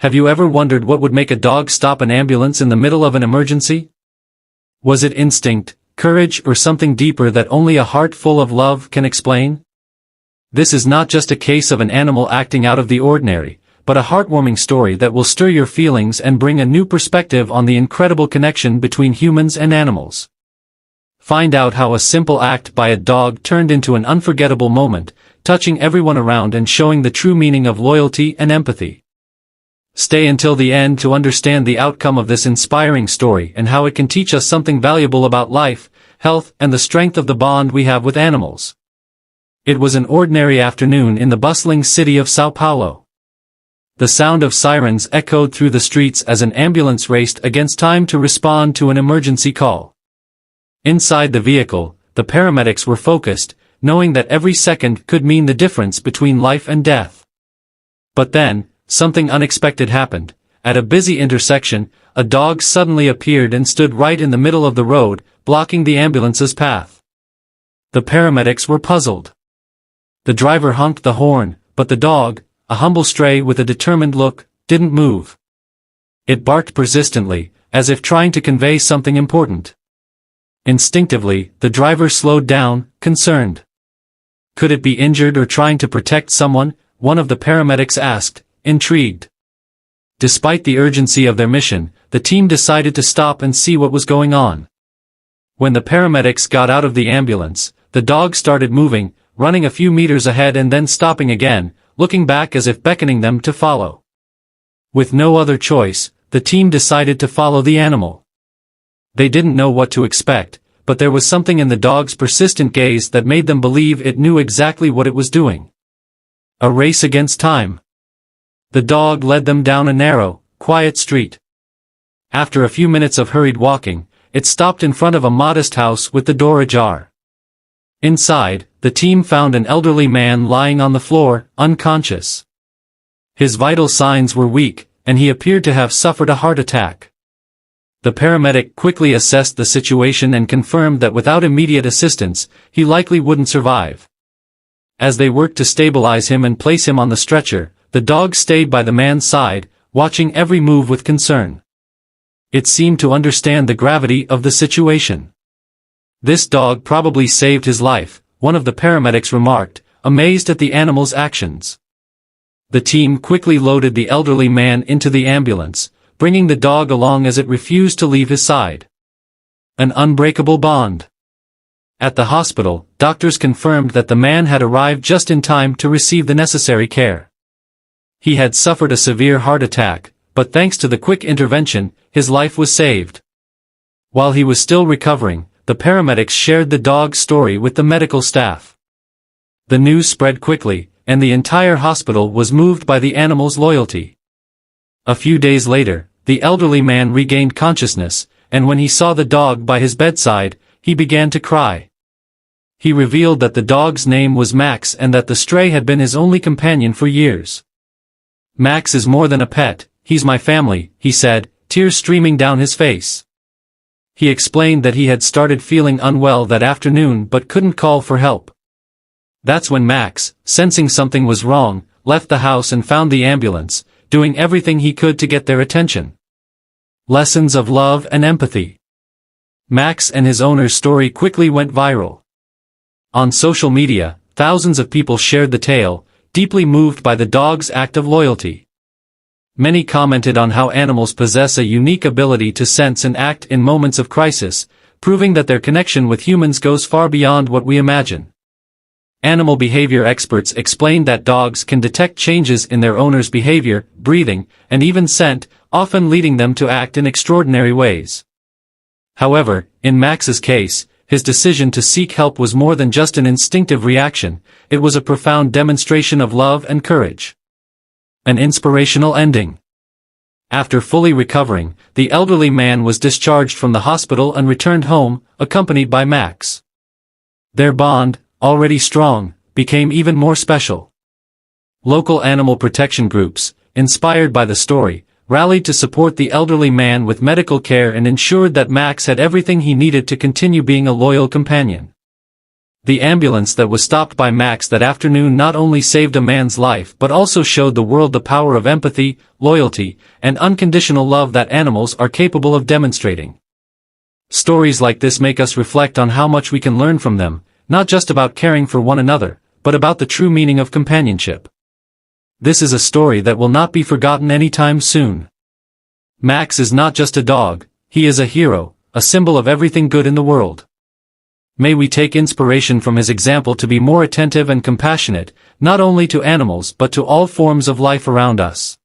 Have you ever wondered what would make a dog stop an ambulance in the middle of an emergency? Was it instinct, courage, or something deeper that only a heart full of love can explain? This is not just a case of an animal acting out of the ordinary, but a heartwarming story that will stir your feelings and bring a new perspective on the incredible connection between humans and animals. Find out how a simple act by a dog turned into an unforgettable moment, touching everyone around and showing the true meaning of loyalty and empathy. Stay until the end to understand the outcome of this inspiring story and how it can teach us something valuable about life, health, and the strength of the bond we have with animals. It was an ordinary afternoon in the bustling city of São Paulo. The sound of sirens echoed through the streets as an ambulance raced against time to respond to an emergency call. Inside the vehicle, the paramedics were focused, knowing that every second could mean the difference between life and death. But then, something unexpected happened. At a busy intersection, a dog suddenly appeared and stood right in the middle of the road, blocking the ambulance's path. The paramedics were puzzled. The driver honked the horn, but the dog, a humble stray with a determined look, didn't move. It barked persistently, as if trying to convey something important. Instinctively, the driver slowed down, concerned. Could it be injured or trying to protect someone? One of the paramedics asked, intrigued. Despite the urgency of their mission, the team decided to stop and see what was going on. When the paramedics got out of the ambulance, the dog started moving, running a few meters ahead and then stopping again, looking back as if beckoning them to follow. With no other choice, the team decided to follow the animal. They didn't know what to expect, but there was something in the dog's persistent gaze that made them believe it knew exactly what it was doing. A race against time. The dog led them down a narrow, quiet street. After a few minutes of hurried walking, it stopped in front of a modest house with the door ajar. Inside, the team found an elderly man lying on the floor, unconscious. His vital signs were weak, and he appeared to have suffered a heart attack. The paramedic quickly assessed the situation and confirmed that without immediate assistance, he likely wouldn't survive. As they worked to stabilize him and place him on the stretcher, the dog stayed by the man's side, watching every move with concern. It seemed to understand the gravity of the situation. This dog probably saved his life, one of the paramedics remarked, amazed at the animal's actions. The team quickly loaded the elderly man into the ambulance, bringing the dog along as it refused to leave his side. An unbreakable bond. At the hospital, doctors confirmed that the man had arrived just in time to receive the necessary care. He had suffered a severe heart attack, but thanks to the quick intervention, his life was saved. While he was still recovering, the paramedics shared the dog's story with the medical staff. The news spread quickly, and the entire hospital was moved by the animal's loyalty. A few days later, the elderly man regained consciousness, and when he saw the dog by his bedside, he began to cry. He revealed that the dog's name was Max and that the stray had been his only companion for years. Max is more than a pet, he's my family, he said, tears streaming down his face. He explained that he had started feeling unwell that afternoon but couldn't call for help. That's when Max, sensing something was wrong, left the house and found the ambulance, doing everything he could to get their attention. Lessons of love and empathy. Max and his owner's story quickly went viral. On social media, thousands of people shared the tale, deeply moved by the dog's act of loyalty. Many commented on how animals possess a unique ability to sense and act in moments of crisis, proving that their connection with humans goes far beyond what we imagine. Animal behavior experts explained that dogs can detect changes in their owner's behavior, breathing, and even scent, often leading them to act in extraordinary ways. However, in Max's case, his decision to seek help was more than just an instinctive reaction, it was a profound demonstration of love and courage. An inspirational ending. After fully recovering, the elderly man was discharged from the hospital and returned home, accompanied by Max. Their bond, already strong, became even more special. Local animal protection groups, inspired by the story, rallied to support the elderly man with medical care and ensured that Max had everything he needed to continue being a loyal companion. The ambulance that was stopped by Max that afternoon not only saved a man's life but also showed the world the power of empathy, loyalty, and unconditional love that animals are capable of demonstrating. Stories like this make us reflect on how much we can learn from them, not just about caring for one another, but about the true meaning of companionship. This is a story that will not be forgotten anytime soon. Max is not just a dog, he is a hero, a symbol of everything good in the world. May we take inspiration from his example to be more attentive and compassionate, not only to animals but to all forms of life around us.